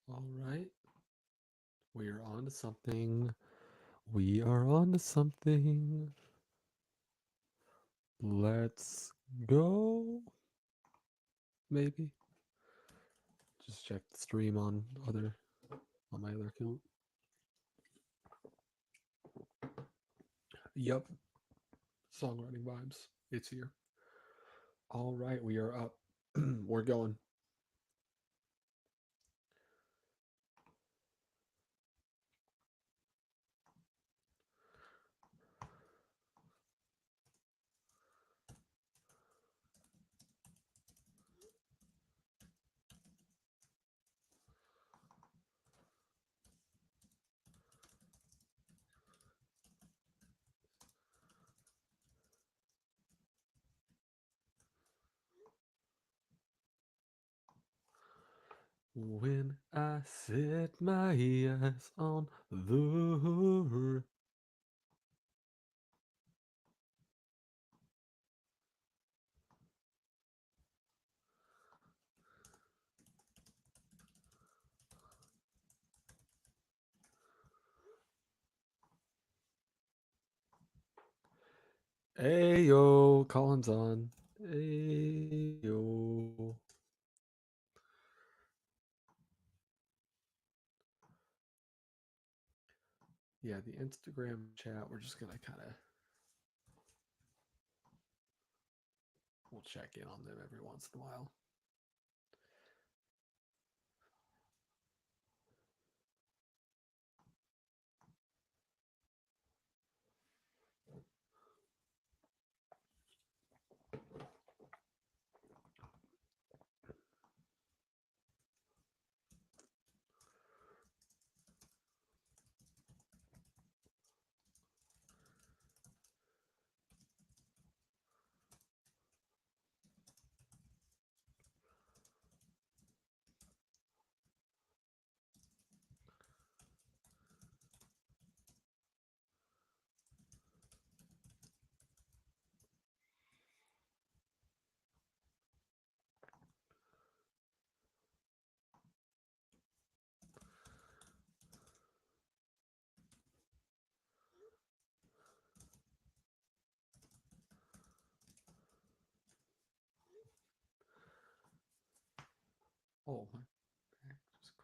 All right, we're on to something. We are on to something. Let's go. Maybe just check the stream on my other account. Yep, Songwriting Vibes. It's here. All right, we are up. We're going. When I set my eyes on the hey yo, Colin's on. Hey yo. Yeah, the Instagram chat, we're just gonna kind of we'll check in on them every once in a while. Oh my back just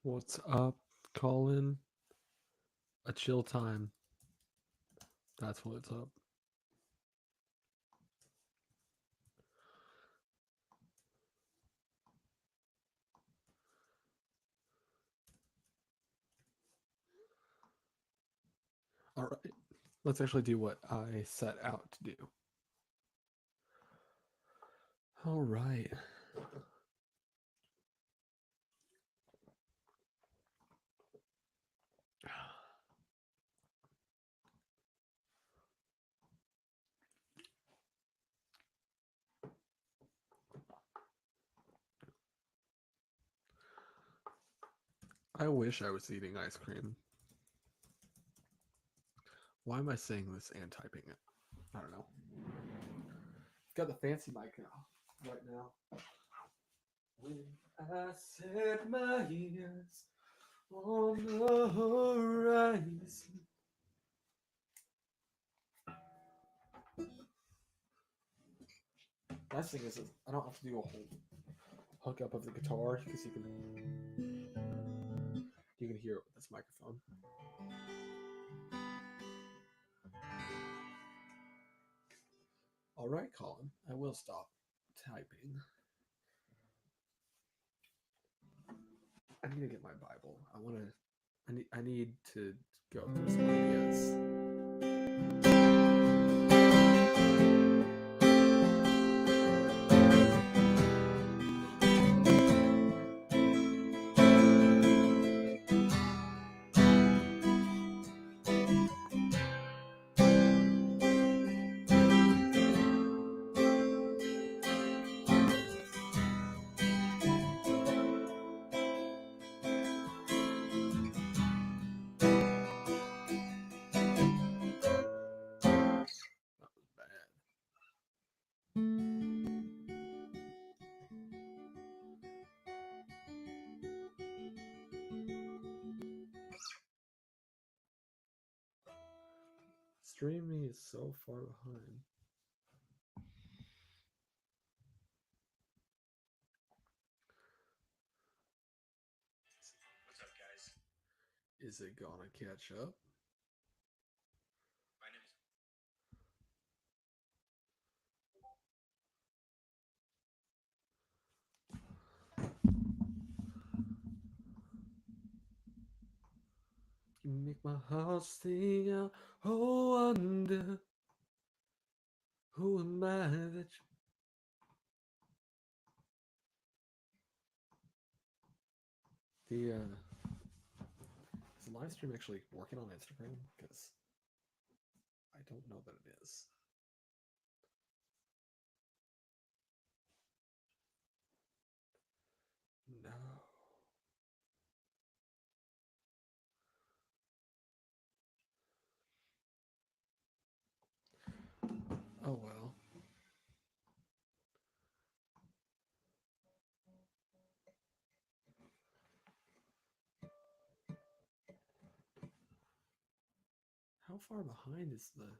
what's up, Colin? A chill time. That's what's up. All right. Let's actually do what I set out to do. All right. I wish I was eating ice cream. Why am I saying this and typing it? I don't know. Got the fancy mic now. Right now. When I set my ears on the horizon. Nice thing is, I don't have to do a whole hookup of the guitar because you can hear it with this microphone. All right, Colin, I will stop typing. need to get my Bible. I need to go through some ideas. Streaming is so far behind. What's up, guys? Is it gonna catch up? My name is. You make my heart sing out. Oh, wonder who am I that the is the live stream actually working on Instagram? Because I don't know that it is. No. Oh well. How far behind is the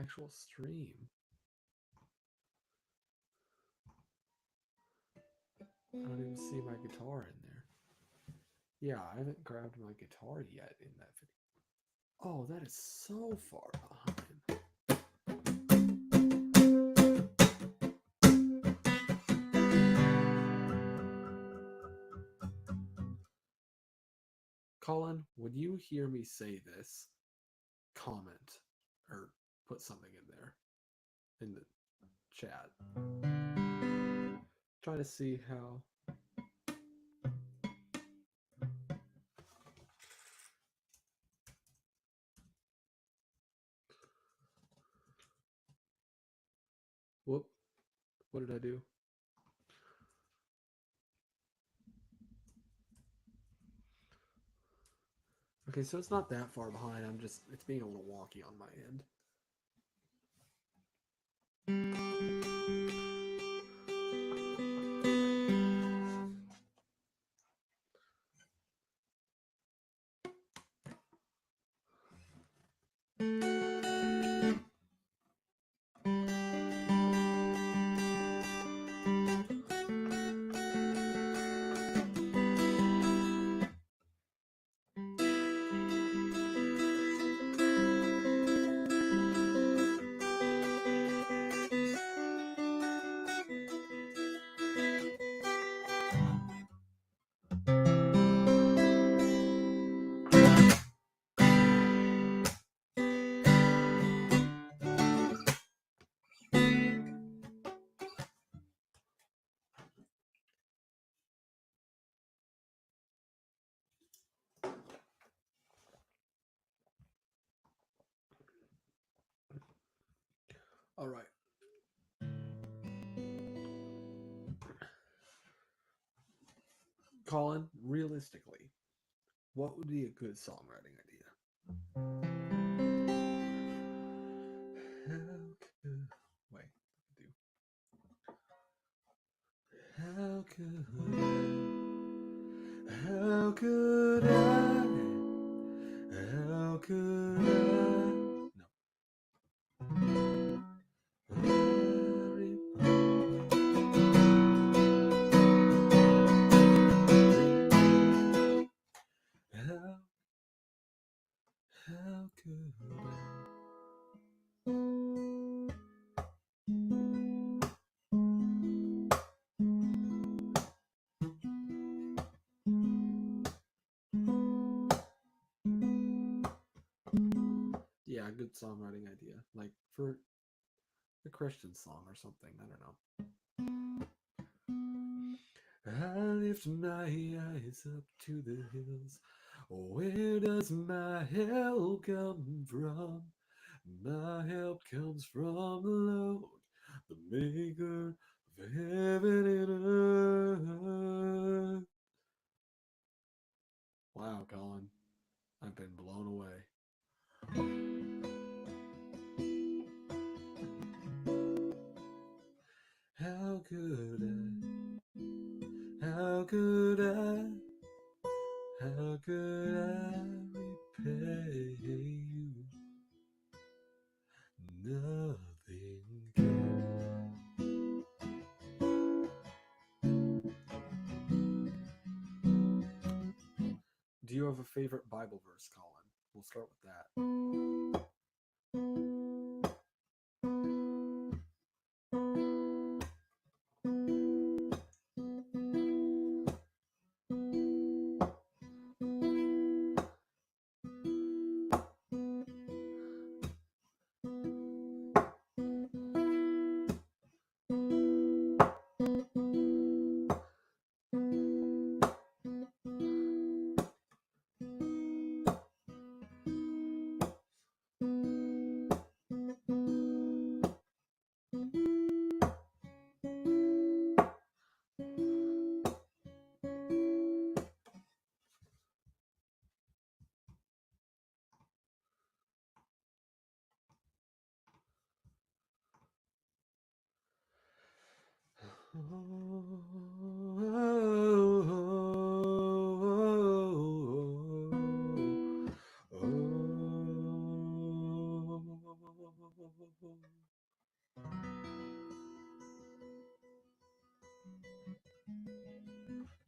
actual stream? I don't even see my guitar in there. Yeah, I haven't grabbed my guitar yet in that video. Oh, that is so far behind. Colin, would you hear me say this? Comment or put something in there in the chat. Trying to see how. Whoop. What did I do? Okay, so it's not that far behind. It's being a little wonky on my end. All right. Colin, realistically, what would be a good songwriting idea? How could wait, do how could I? How could I? How could I? How could I? a good songwriting idea, like for a Christian song or something. I don't know. I lift my eyes up to the hills. Where does my help come from? My help comes from the Lord, the maker of heaven and earth. Wow, Colin, I've been blown away. How could how could how could I repay you? Nothing can. Do you have a favorite Bible verse, Colin? We'll start with that.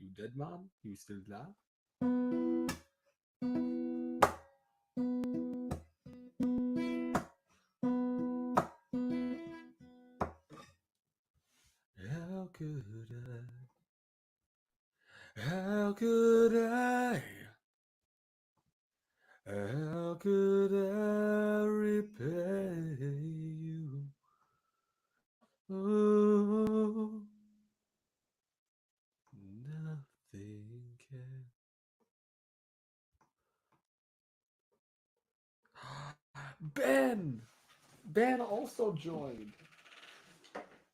You dead, Mom? You still there? How could How could How could I repay you? Oh, nothing can. Ben! Ben also joined.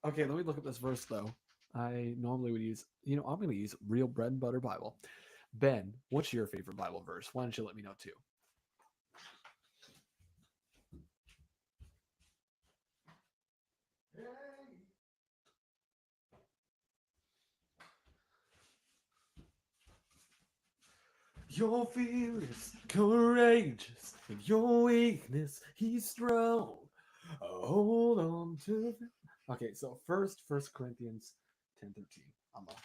Okay, let me look at this verse though. I normally would use, I'm going to use Real Bread and Butter Bible. Ben, what's your favorite Bible verse? Why don't you let me know too? Your fear is courageous, in your weakness, he's strong. Hold on to it. Okay, so First Corinthians 10:13. I'm gonna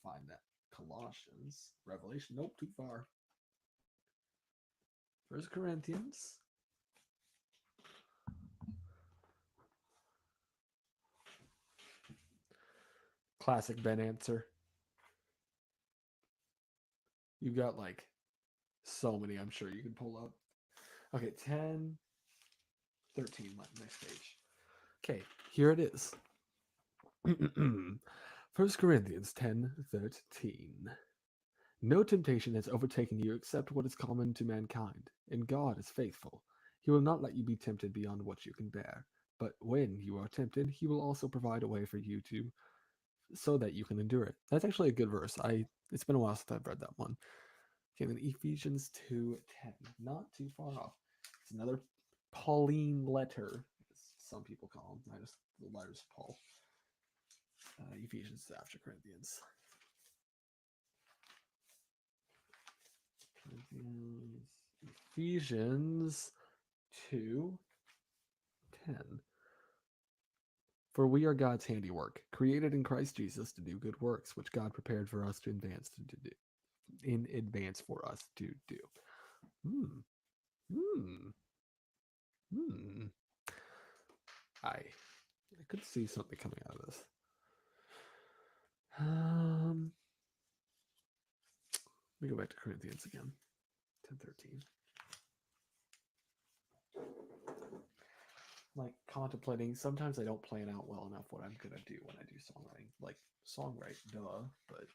find that. Colossians, Revelation. Nope, too far. First Corinthians. Classic Ben answer. You've got like so many, I'm sure you can pull up. Okay, 10, 13, next page. Okay, here it is. 1 Corinthians 10:13. No temptation has overtaken you except what is common to mankind, and God is faithful. He will not let you be tempted beyond what you can bear, but when you are tempted, he will also provide a way for you to so that you can endure it. That's actually a good verse. It's been a while since I've read that one. Okay, then Ephesians 2:10. Not too far off. It's another Pauline letter, as some people call them. I just the letters Paul. Ephesians after Corinthians. Ephesians 2:10. For we are God's handiwork, created in Christ Jesus to do good works, which God prepared for us to advance to do. In advance for us to do. Hmm. Hmm. Hmm. I could see something coming out of this. Let me go back to Corinthians again. 10:13. like contemplating. Sometimes I don't plan out well enough what I'm gonna do when I do songwriting. Like songwrite, duh. But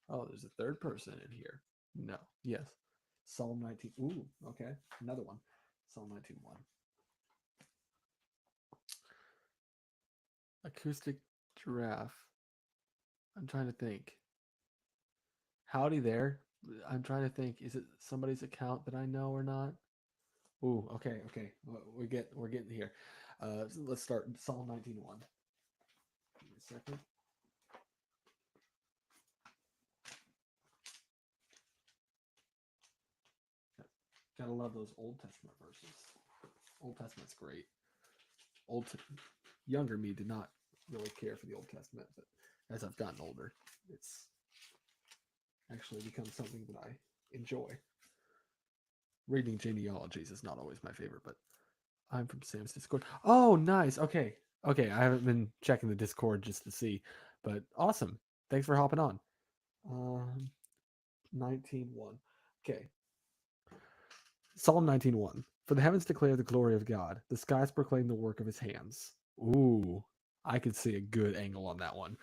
oh, there's a third person in here. No, yes, Psalm 19. Ooh, okay, another one. Psalm 19:1. Acoustic giraffe. I'm trying to think. Howdy there. I'm trying to think. Is it somebody's account that I know or not? Ooh, okay, okay. We're getting here. So let's start Psalm 19:1. Give me a second. Gotta love those Old Testament verses. Old Testament's great. Old Younger me did not really care for the Old Testament, but as I've gotten older, it's actually become something that I enjoy. Reading genealogies is not always my favorite, but I'm from Sam's Discord. Oh, nice. Okay. Okay. I haven't been checking the Discord just to see, but awesome. Thanks for hopping on. Um, 19:1. Okay. Psalm 19:1. For the heavens declare the glory of God, the skies proclaim the work of his hands. Ooh, I could see a good angle on that one.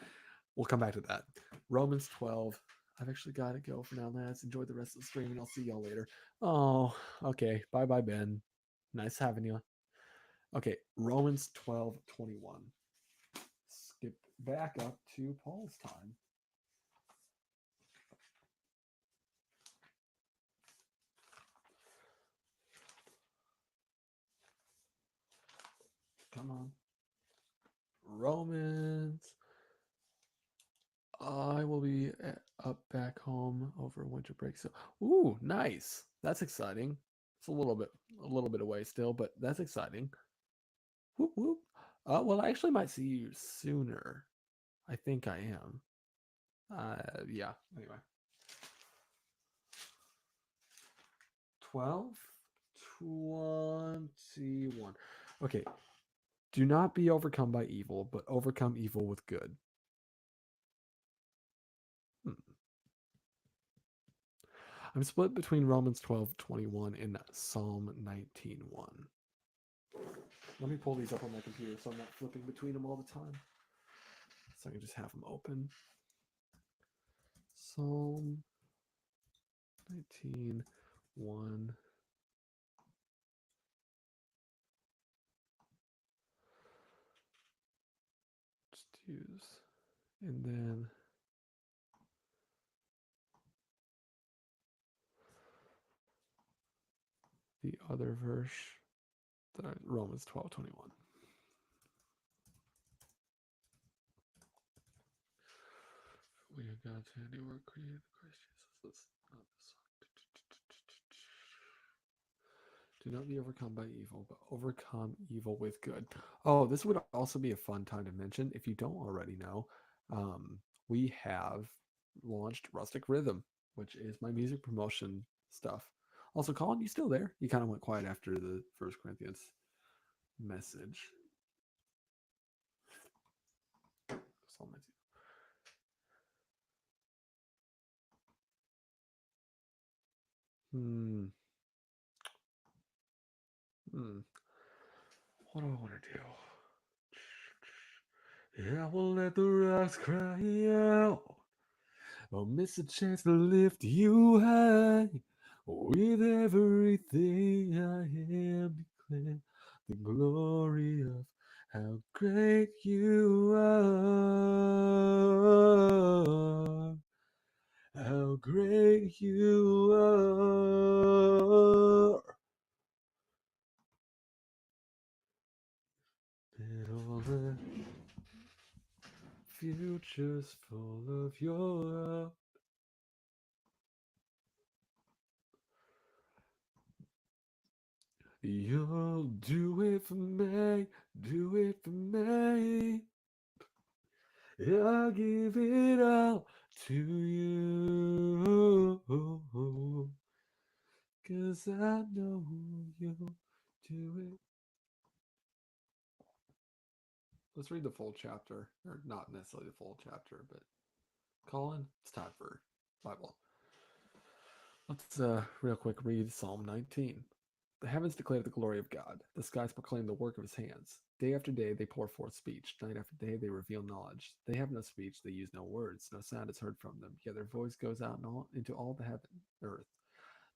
We'll come back to that. Romans 12. I've actually got to go for now, lads. Enjoy the rest of the stream, and I'll see y'all later. Oh, okay. Bye bye, Ben. Nice having you. Okay, Romans 12:21. Skip back up to Paul's time. Come on. Romans. I will be up back home over winter break. So, ooh, nice. That's exciting. It's a little bit away still, but that's exciting. Whoop whoop. Well, I actually might see you sooner. I think I am. Yeah. Anyway, 12:21. Okay. Do not be overcome by evil, but overcome evil with good. Hmm. I'm split between Romans 12:21 and Psalm 19:1. Let me pull these up on my computer so I'm not flipping between them all the time. So I can just have them open. Psalm 19:1. Just use. And then the other verse, Romans 12:21. We are God's handiwork, created in Christ Jesus. Let's not this. Do not be overcome by evil, but overcome evil with good. Oh, this would also be a fun time to mention. If you don't already know, we have launched Rustic Rhythm, which is my music promotion stuff. Also, Colin, you still there? You kind of went quiet after the First Corinthians message. Hmm. Hmm. What do I want to do? Yeah, I will let the rocks cry out. I'll miss a chance to lift you high. With everything I am, declare the glory of how great you are. How great you are. And all the future's full of your love. You'll do it for me, do it for me. I'll give it all to you. 'Cause I know you'll do it. Let's read the full chapter. Or not necessarily the full chapter, but Colin, it's time for Bible. Let's real quick read Psalm 19. The heavens declare the glory of God. The skies proclaim the work of his hands. Day after day they pour forth speech. Night after day they reveal knowledge. They have no speech, they use no words. No sound is heard from them. Yet their voice goes out into all the heaven, earth.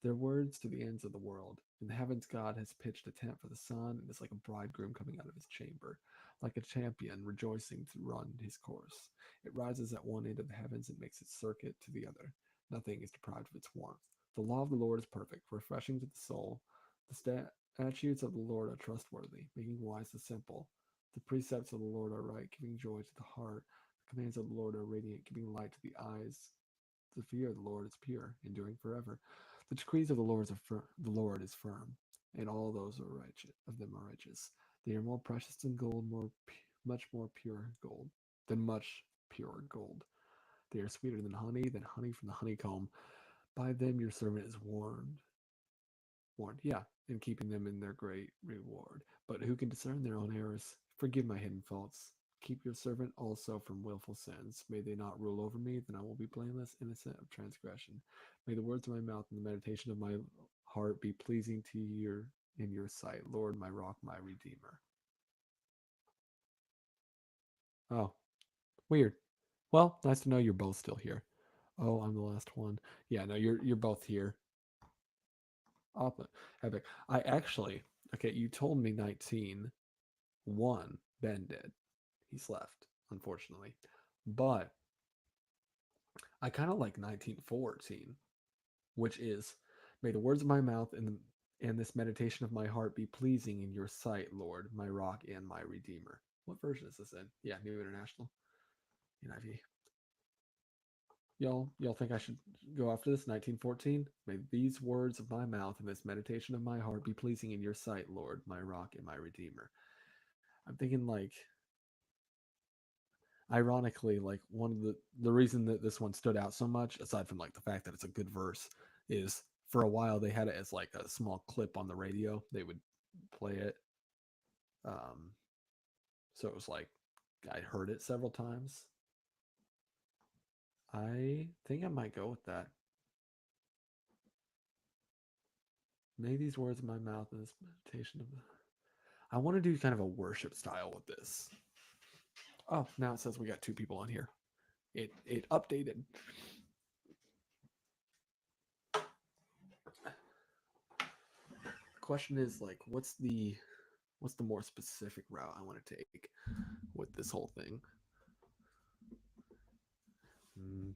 Their words to the ends of the world. In the heavens, God has pitched a tent for the sun, and is like a bridegroom coming out of his chamber, like a champion rejoicing to run his course. It rises at one end of the heavens and makes its circuit to the other. Nothing is deprived of its warmth. The law of the Lord is perfect, refreshing to the soul. The statutes of the Lord are trustworthy, making wise the simple. The precepts of the Lord are right, giving joy to the heart. The commands of the Lord are radiant, giving light to the eyes. The fear of the Lord is pure, enduring forever. The decrees of the Lord is firm, and all those are righteous of them are righteous. They are more precious than gold, much more pure gold than much pure gold. They are sweeter than honey from the honeycomb. By them your servant is warned, yeah, in keeping them in their great reward. But who can discern their own errors? Forgive my hidden faults. Keep your servant also from willful sins. May they not rule over me, then I will be blameless, innocent of transgression. May the words of my mouth and the meditation of my heart be pleasing to you in your sight, Lord, my rock, my redeemer. Oh, weird. Well, nice to know you're both still here. Oh, I'm the last one. Yeah, no, you're both here. Epic. I actually, okay, you told me 19 1 Ben did. He's left, unfortunately. But I kind of like 1914, which is, may the words of my mouth and this meditation of my heart be pleasing in your sight, Lord, my rock and my redeemer. What version is this in? Yeah, New International, NIV. Y'all think I should go after this? 1914. May these words of my mouth and this meditation of my heart be pleasing in your sight, Lord, my rock and my redeemer. I'm thinking like, ironically, like one of the reason that this one stood out so much, aside from like the fact that it's a good verse, is for a while they had it as like a small clip on the radio. They would play it, um, so it was like I heard it several times. I think I might go with that. May these words in my mouth and this meditation of. I want to do kind of a worship style with this. Oh, now it says we got 2 people on here. It updated. The question is like, what's the more specific route I want to take with this whole thing?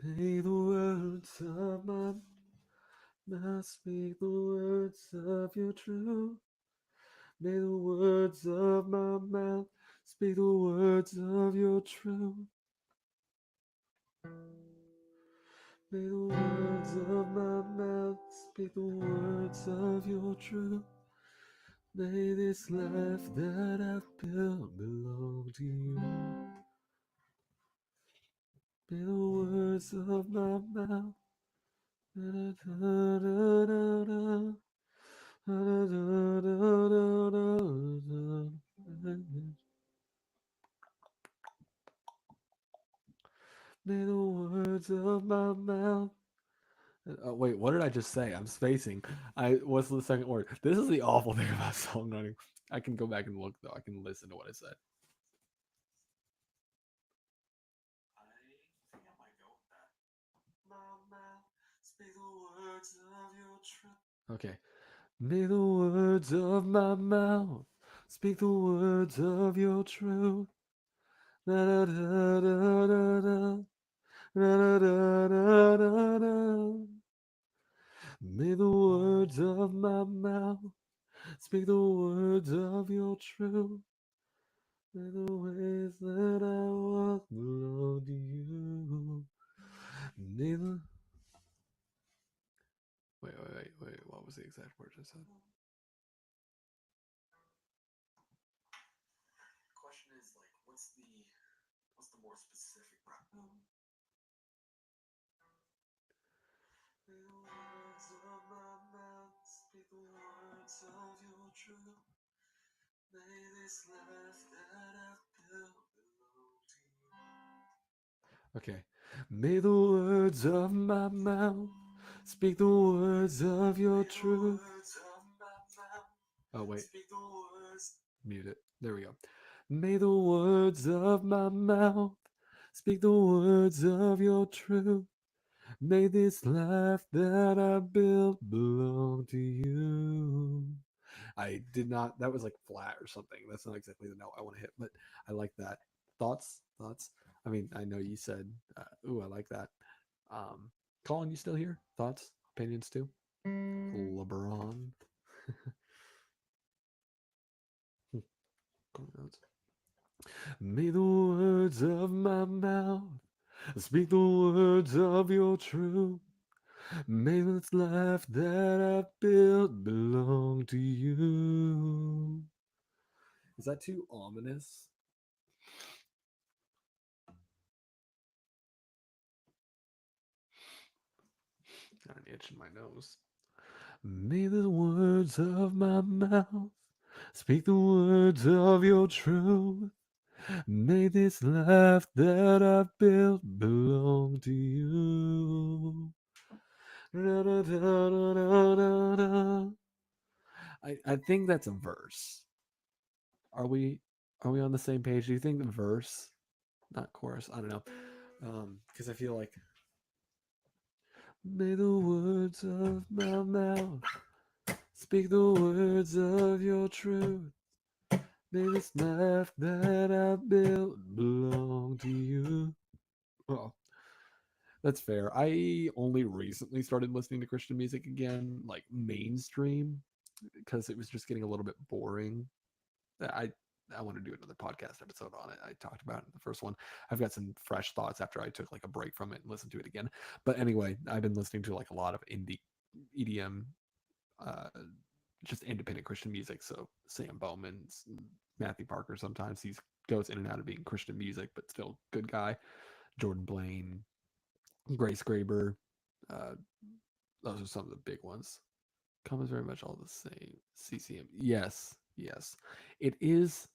May the words of my mouth speak the words of your truth. May the words of my mouth speak the words of your truth. May the words of my mouth speak the words of your truth. May this life that I've built belong to you. May the words of my mouth. Da, da, da, da, da. May the words of my mouth. Wait, what did I just say? I'm spacing. What's the second word? This is the awful thing about songwriting. I can go back and look though. I can listen to what I said. I think I might go with that. My mouth, speak the words of your truth. Okay. May the words of my mouth speak the words of your truth. Da, da, da, da, da, da. Da, da, da, da, da. May the words of my mouth speak the words of your truth. May the ways that I walk belong to you. May the... Wait. What was the exact words I said? The question is like, what's the more specific route? May the words of my mouth speak the words of your truth. May this life that I've built belong to you. Okay. May the words of my mouth speak the words of your truth. Oh, wait. Mute it. There we go. May the words of my mouth speak the words of your truth. May this life that I built belong to you. I did not, that was like flat or something. That's not exactly the note I want to hit, but I like that. Thoughts? Thoughts? I mean, I know you said, ooh, I like that. Um, Colin, you still here? Thoughts? Opinions too? LeBron? May the words of my mouth speak the words of your truth. May this life that I built belong to you. Is that too ominous? Got an itch in my nose. May the words of my mouth speak the words of your truth. May this life that I built belong to you. Da, da, da, da, da, da. I think that's a verse. Are we are we on the same page? Do you think the verse, not chorus? I don't know. Because I feel like may the words of my mouth speak the words of your truth. May this life that I built belong to you. Oh, that's fair. I only recently started listening to Christian music again, like mainstream, because it was just getting a little bit boring. I I want to do another podcast episode on it. I talked about it in the first one. I've got some fresh thoughts after I took like a break from it and listened to it again. But anyway, I've been listening to like a lot of indie EDM, uh, just independent Christian music. So Sam Bowman, Matthew Parker. Sometimes he goes in and out of being Christian music, but still good guy. Jordan Blaine, Grace Graber. Uh, those are some of the big ones. Comments very much all the same. CCM. Yes, yes. It is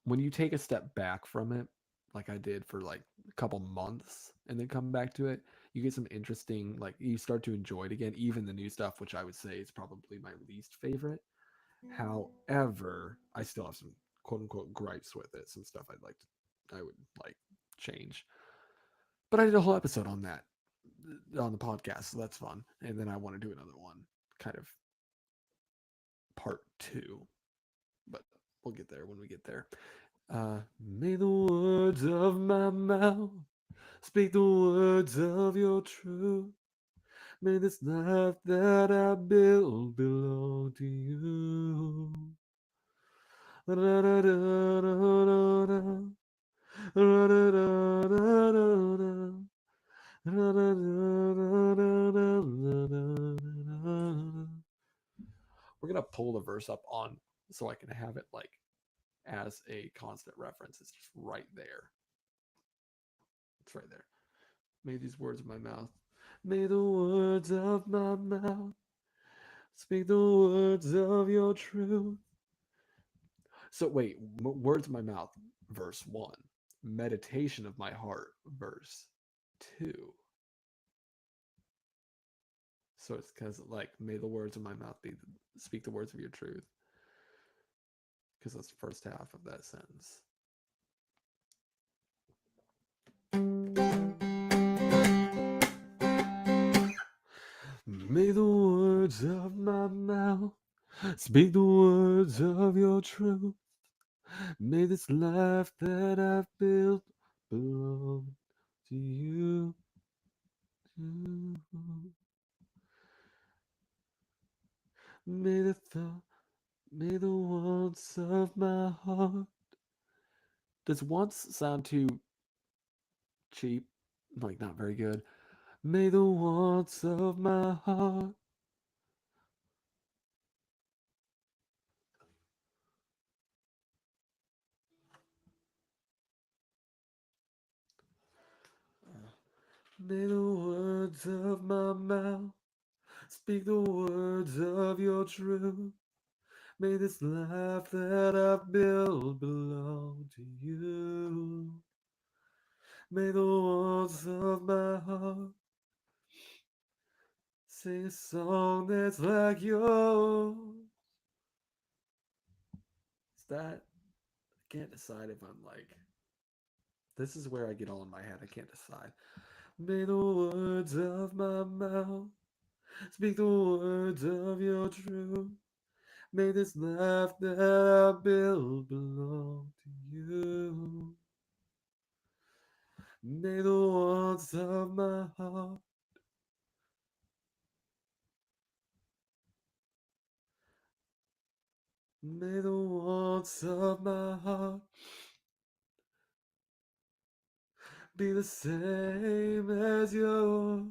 when you take a step back from it, like I did for like a couple months, and then come back to it, you get some interesting, like you start to enjoy it again, even the new stuff, which I would say is probably my least favorite. However, I still have some quote unquote gripes with it, some stuff I would like change. But I did a whole episode on that on the podcast, so that's fun. And then I want to do another one, kind of part two, but we'll get there when we get there. May the words of my mouth speak the words of your truth. May this life that I build belong to you. We're gonna pull the verse up on so I can have it like as a constant reference. It's just right there. It's right there. May these words of my mouth, may the words of my mouth speak the words of your truth. So wait, words of my mouth, verse 1. Meditation of my heart, verse 2. So it's because like, may the words of my mouth be speak the words of your truth. Because that's the first half of that sentence. May the words of my mouth speak the words of your truth. May this life that I've built belong to you. May the thought, may the wants of my heart. Does wants sound too cheap? Like not very good. May the wants of my heart. May the words of my mouth speak the words of your truth. May this life that I've built belong to you. May the walls of my heart sing a song that's like yours. that? I can't decide if I'm like. This is where I get all in my head. I can't decide. May the words of my mouth speak the words of your truth. May this life that I build belong to you. May the wants of my heart may the wants of my heart be the same as yours.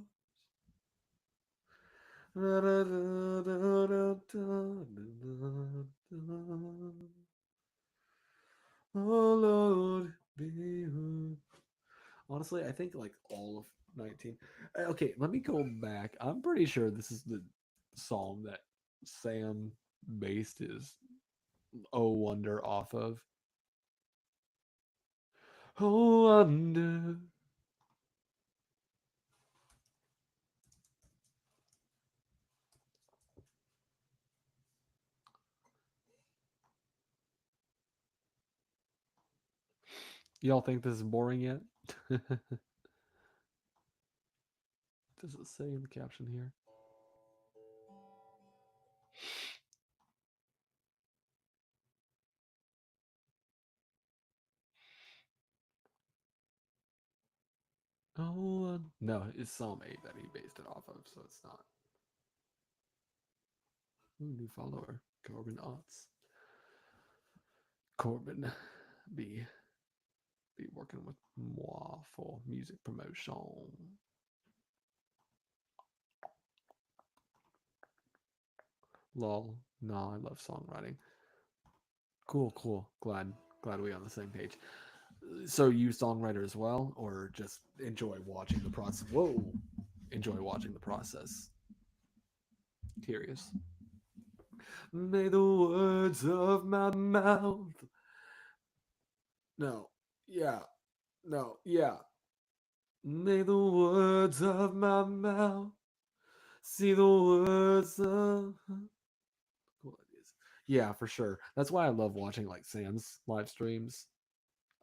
Oh Lord, be who. Honestly, I think like all of 19. Okay, let me go back. I'm pretty sure this is the song that Sam based his Oh Wonder off of. Oh Wonder. Y'all think this is boring yet? Does it say in the caption here? Oh, no, it's Psalm 8 that he based it off of, so it's not. Ooh, new follower, Corbin Otts. Corbin be be working with moi for music promotion. Lol. No, I love songwriting. Cool, cool. Glad we on the same page. So you songwriter as well, or just enjoy watching the process? Whoa, enjoy watching the process. Curious. May the words of my mouth. No. Yeah. No. Yeah. May the words of my mouth see the words of. Cool ideas. Yeah, for sure. That's why I love watching like Sam's live streams.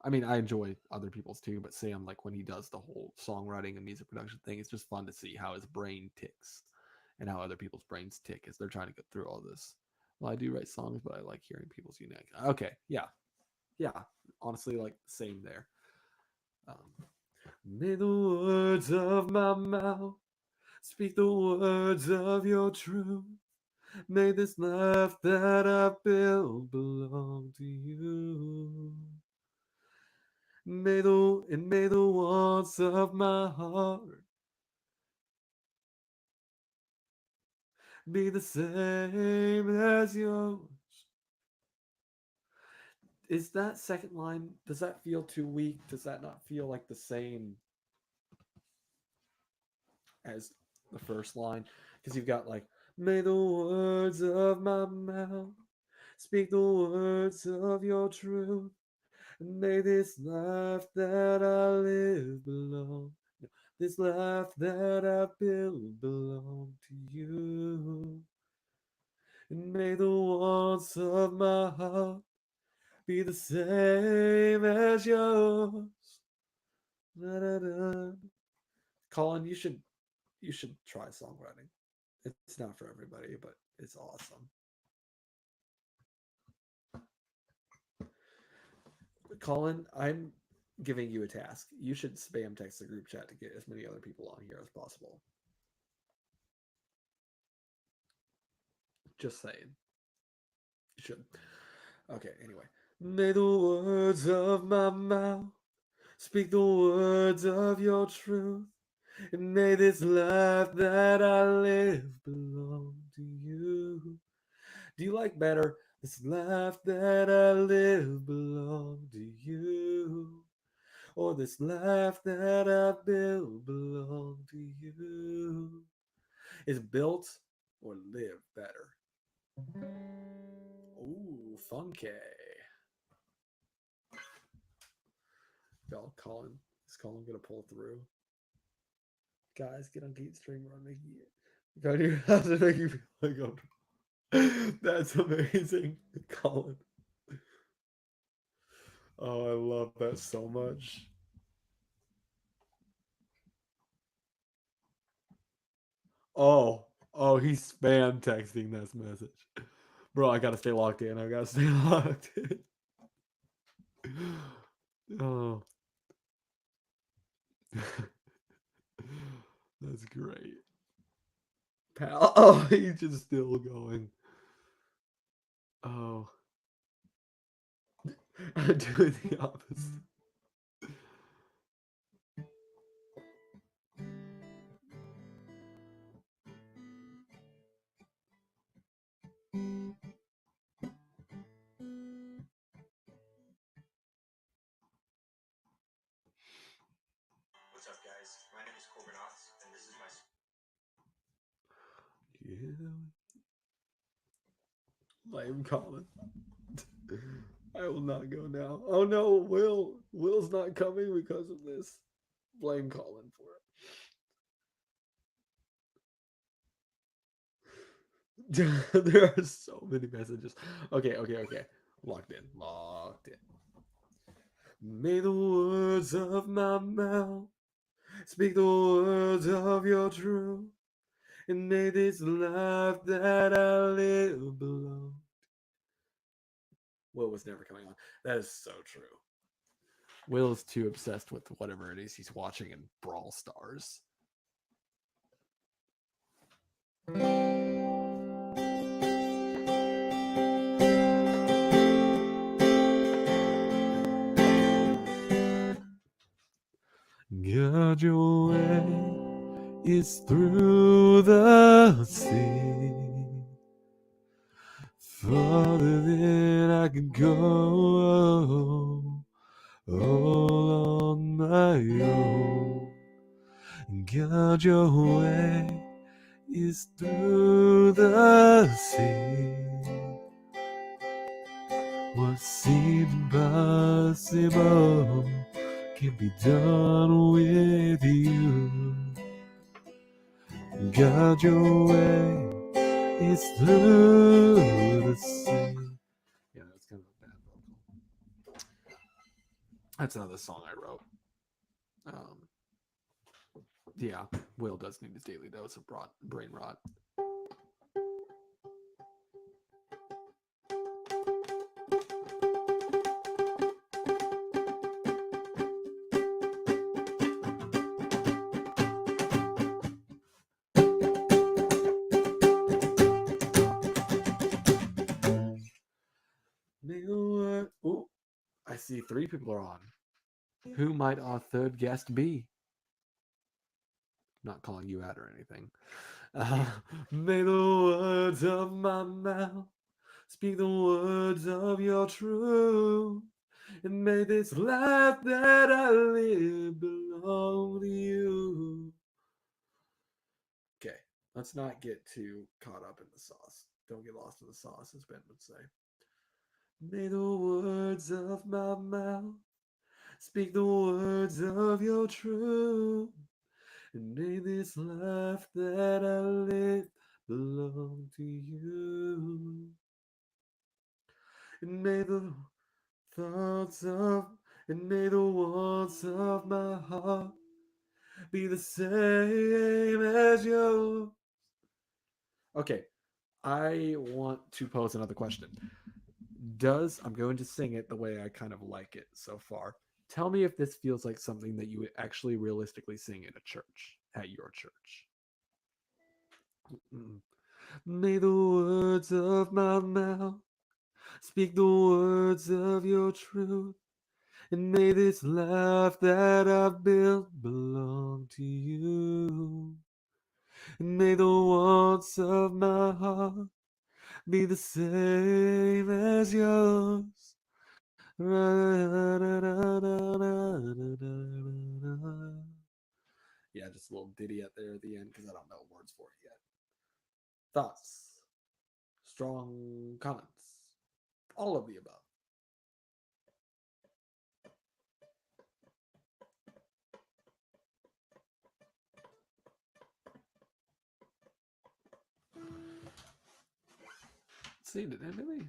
I mean, I enjoy other people's too, but Sam, like when he does the whole songwriting and music production thing, it's just fun to see how his brain ticks and how other people's brains tick as they're trying to get through all this. Well, I do write songs, but I like hearing people's unique. Okay, yeah, yeah. Honestly, like same there. Um, May the words of my mouth speak the words of your truth. May this life that I build belong to you. May the wants of my heart be the same as yours. Is that second line? Does that feel too weak? Does that not feel like the same as the first line? Because you've got like, may the words of my mouth speak the words of your truth. And may this life that I live belong. No, this life that I build belong to you. And may the wants of my heart be the same as yours. Da-da-da. Colin, you should try songwriting. It's not for everybody, but it's awesome. Colin, I'm giving you a task. You should spam text the group chat to get as many other people on here as possible. Just saying. You should. Okay, anyway. May the words of my mouth speak the words of your truth. And may this life that I live belong to you. Do you like better? This life that I live belong to you. Or this life that I build belong to you. Is built or live better? Ooh, funky. Y'all, Colin. Is Colin gonna pull through? Guys, get on Geek Stream or I'm making it. Go to your house and make you feel like I'm. That's amazing, Colin. Oh, I love that so much. Oh, oh, he's spam texting this message. Bro, I gotta stay locked in. I gotta stay locked in. Oh, that's great. Pal. Oh, he's just still going. Oh, I'm doing the opposite. Yeah, blame Colin. I will not go now. Oh no, Will's not coming because of this. Blame Colin for it. There are so many messages. Okay, okay, okay. Locked in. Locked in. May the words of my mouth speak the words of your truth, and may this life that I live belong. Will was never coming on. That is so true. Will is too obsessed with whatever it is he's watching in Brawl Stars. God, your way is through the sea, farther than I can go, all on my own. God, your way is through the sea. What seemed impossible can be done with you. God, your way is through the sea. Yeah, that's kind of a bad vocal. That's another song I wrote. Um, yeah, Will does need his daily dose of brain rot. Ooh, I see 3 people are on. Who might our third guest be? Not calling you out or anything. Uh, May the words of my mouth speak the words of your truth, and may this life that I live belong to you. Okay, let's not get too caught up in the sauce. Don't get lost in the sauce, as Ben would say. May the words of my mouth speak the words of your truth, and may this life that I live belong to you. And may the thoughts of, and may the wants of my heart be the same as yours. Okay, I want to pose another question. I'm going to sing it the way I kind of like it so far. Tell me if this feels like something that you would actually realistically sing in a church, at your church. Mm. May the words of my mouth speak the words of your truth, and may this life that I've built belong to you. And may the wants of my heart be the same as yours. Yeah, just a little ditty at there at the end because I don't know words for it yet. Thoughts, strong comments, all of the above. Let's see, did anybody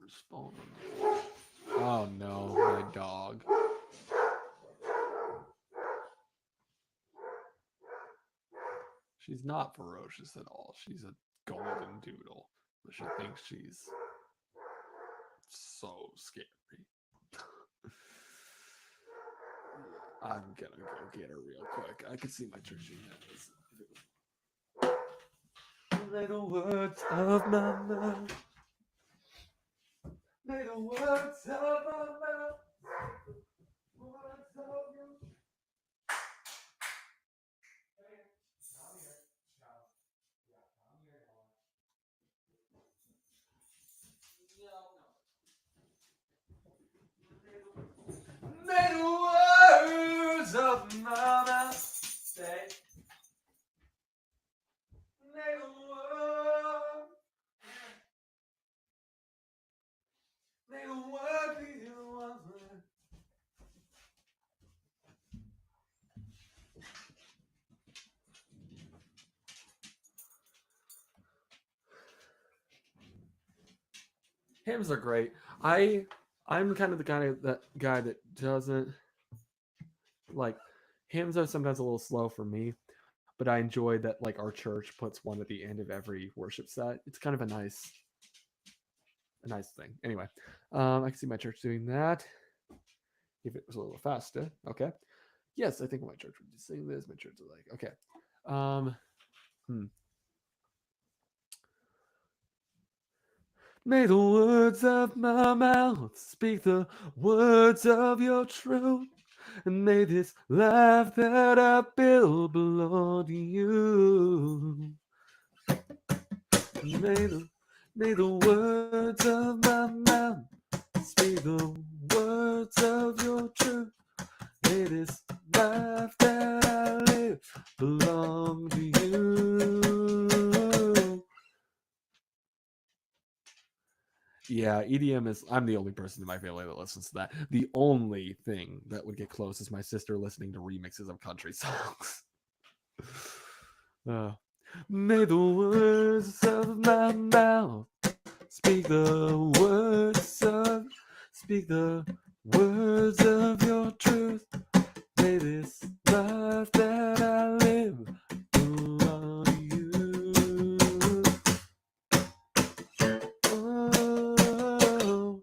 respond? Oh no, my dog. She's not ferocious at all. She's a golden doodle, but she thinks she's so scary. I'm gonna go get her real quick. I can see my church in little words of my mouth. Little words of my mouth. Words of your little words of my mouth. Say, little words, little words, little words. Hymns are great. I'm kind of the kind of that guy that doesn't like hymns are sometimes a little slow for me, but I enjoy that like our church puts one at the end of every worship set. It's kind of a nice thing. Anyway, I can see my church doing that. If it was a little faster, okay. Yes, I think my church would sing this. My church is like, okay. Um, hmm. May the words of my mouth speak the words of your truth. And may this life that I build belong to you. May the words of my mouth speak the words of your truth. May this life that I live belong to you. Yeah, EDM is. I'm the only person in my family that listens to that. The only thing that would get close is my sister listening to remixes of country songs. uh, may the words of my mouth speak the words of your truth. May this life that I live belong to you. Oh,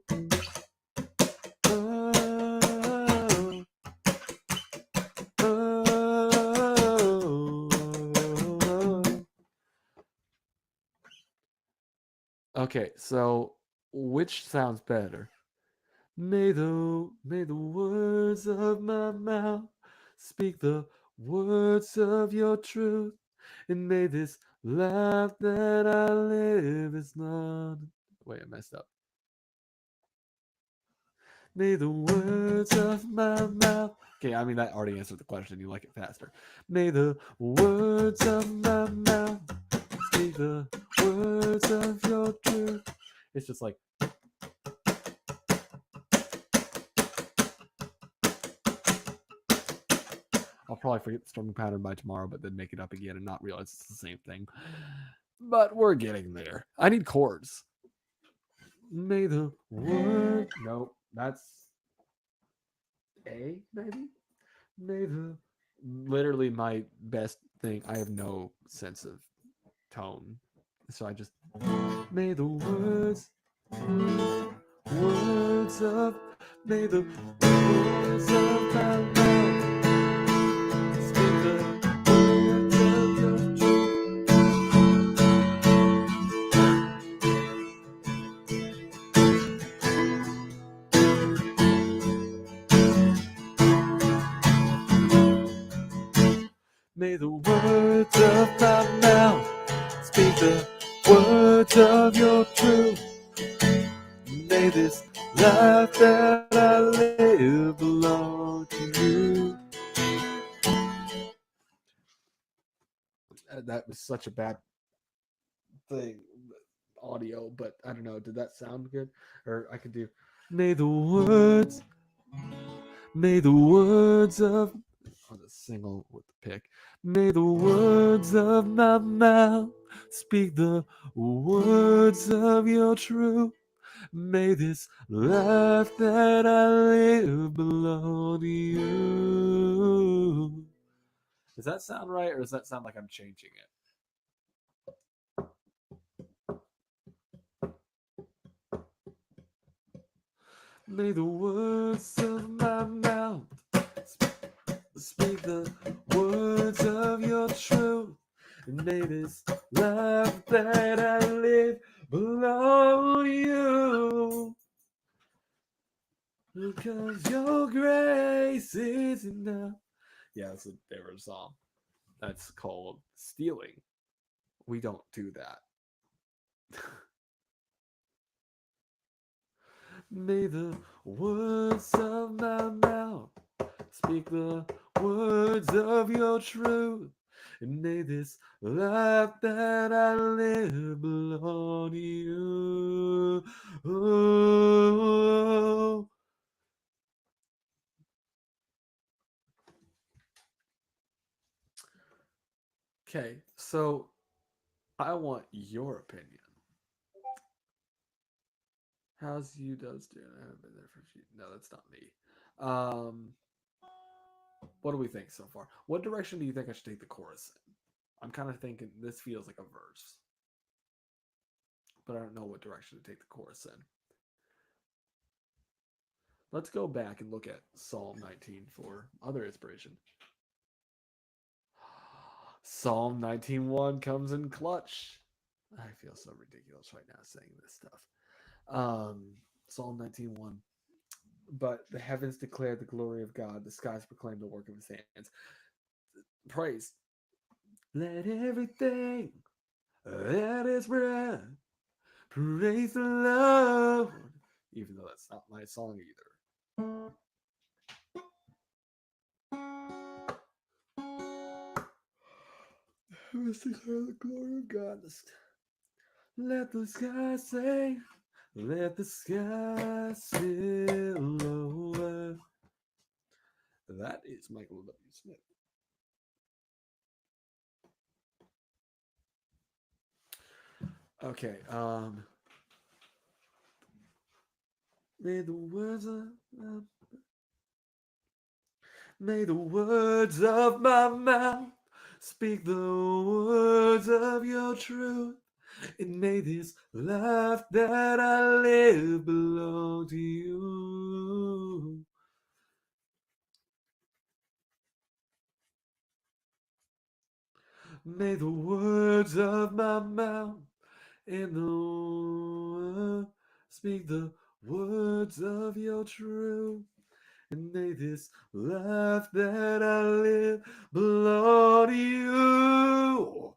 oh, oh. Okay, so which sounds better? May the words of my mouth speak the words of your truth, and may this life that I live is not. Wait, I messed up. May the words of my mouth. Okay, I mean that already answered the question. You like it faster. May the words of my mouth speak the words of your truth. It's just like I'll probably forget the strumming pattern by tomorrow, but then make it up again and not realize it's the same thing. But we're getting there. I need chords. May the word. Nope, that's A, maybe? May the. Literally my best thing. I have no sense of tone. So I just. May the words of. May the words of my mouth speak the words of your truth. May the words of my mouth speak the words of your truth. May this life that I live belong to you. That was such a bad thing, audio, but I don't know. Did that sound good? Or I could do. May the words of. I'll just single with the pick. May the words of my mouth speak the words of your truth. May this life that I live belong to you. Does that sound right, or does that sound like I'm changing it? May the words of my mouth speak the words of your truth. And may this life that I live belong to you. Because your grace is enough. Yeah, that's a different song. That's called Stealing. We don't do that. May the words of my mouth speak the words of your truth. And may this life that I live belong to you. Oh. Okay, so I want your opinion. How's you does doing? I haven't been there for you. No, that's not me. Um, what do we think so far? What direction do you think I should take the chorus in? I'm kind of thinking this feels like a verse, but I don't know what direction to take the chorus in. Let's go back and look at Psalm 19 for other inspiration. Psalm 19:1 comes in clutch. I feel so ridiculous right now saying this stuff. Psalm 19:1. But the heavens declare the glory of God, the skies proclaim the work of his hands. Praise. Let everything that is breath praise the Lord. Even though that's not my song either. Heavens declare the glory of God. Let the sky say, let the sky spill over. That is Michael W. Smith. Okay, may the words of may the words of my mouth speak the words of your truth. And may this life that I live belong to you. May the words of my mouth and the speak the words of your truth. And may this life that I live belong to you.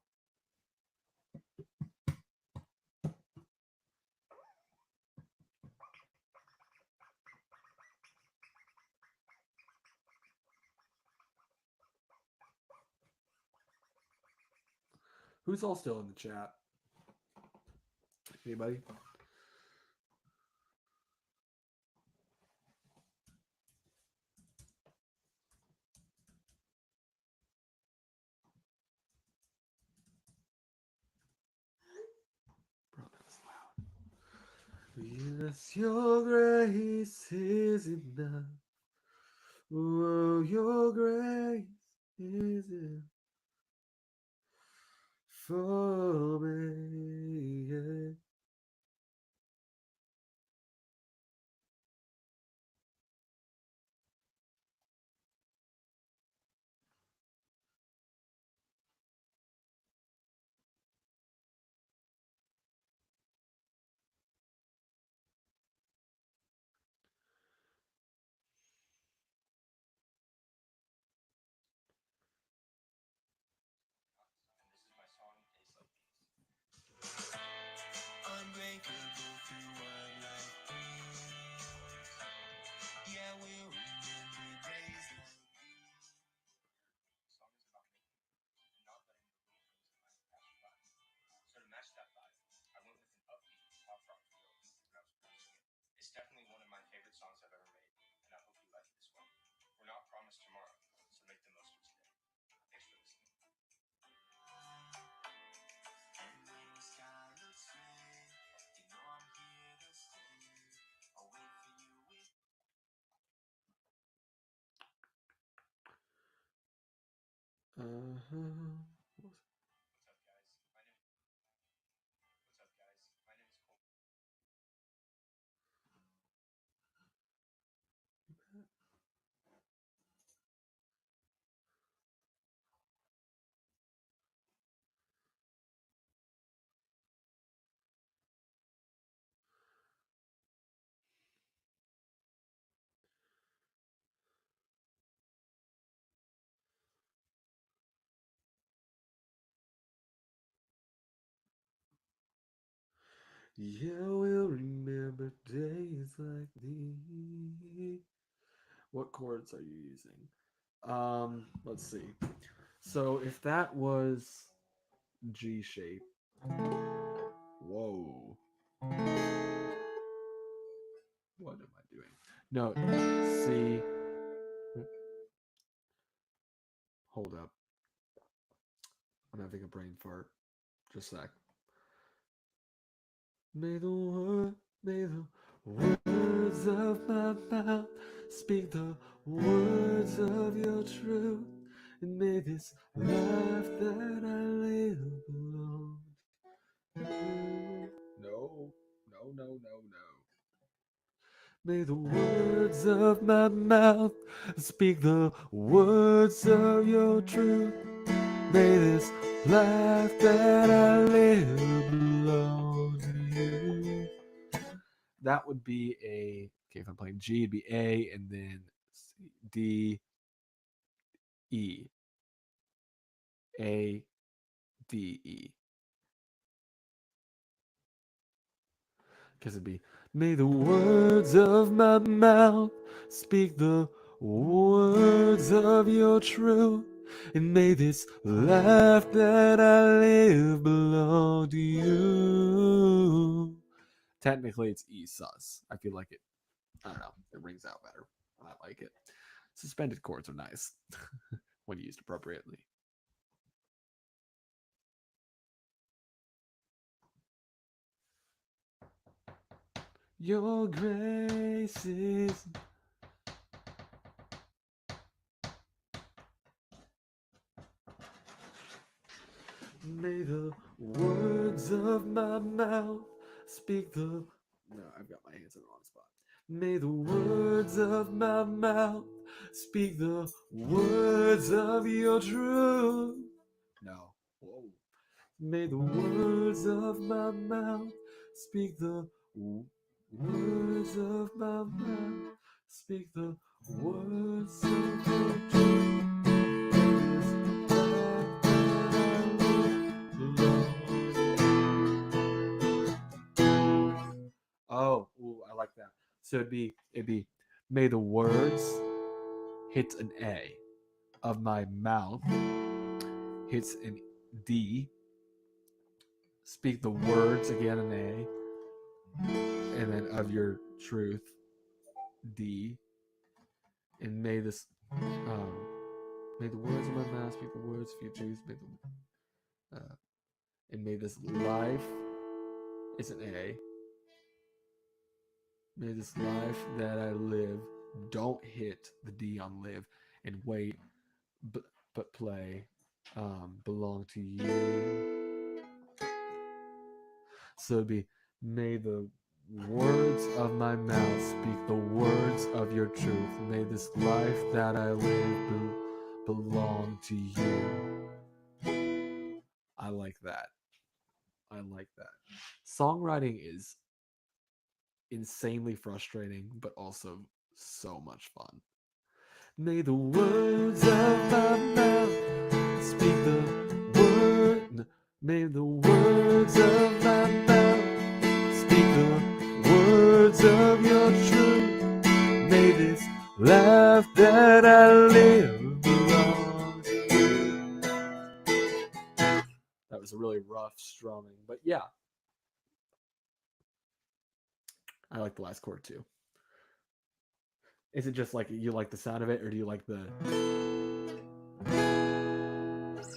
Who's all still in the chat? Anybody? Bro, that's loud. Yes, your grace is enough. Oh, your grace is enough for me. Yeah. Uh-huh. Yeah, we'll remember days like these. What chords are you using? Let's see. So if that was G shape, whoa, what am I doing? No, C. Hold up, I'm having a brain fart. Just a sec. May the words of my mouth speak the words of your truth, and may this life that I live belong to you. No, no, no, no, no. May the words of my mouth speak the words of your truth. May this life that I live belong to you. That would be a, okay, if I'm playing G, it'd be A and then C, D, E, A, D, E. Because it'd be, may the words of my mouth speak the words of your truth, and may this life that I live belong to you. Technically, it's E sus. I feel like it, I don't know, it rings out better. I like it. Suspended chords are nice when used appropriately. Your grace is. May the words of my mouth speak the. No, I've got my hands in the wrong spot. May the words of my mouth speak the words of your truth. No. Whoa. May the words of my mouth speak the words of my mouth speak the words of your truth. Oh, ooh, I like that. So it'd be may the words hit an A of my mouth hits an D. Speak the words again an A, and then of your truth D. And may this may the words of my mouth speak the words of your truth. May the and may this life is an A. May this life that I live don't hit the D on live and wait, but play belong to you. So it'd be may the words of my mouth speak the words of your truth. May this life that I live belong to you. I like that. I like that. Songwriting is insanely frustrating, but also so much fun. May the words of my mouth speak the word. May the words of my mouth speak the words of your truth. May this life that I live belong to you. That was a really rough strumming, but yeah. I like the last chord too. Is it just like you like the sound of it, or do you like the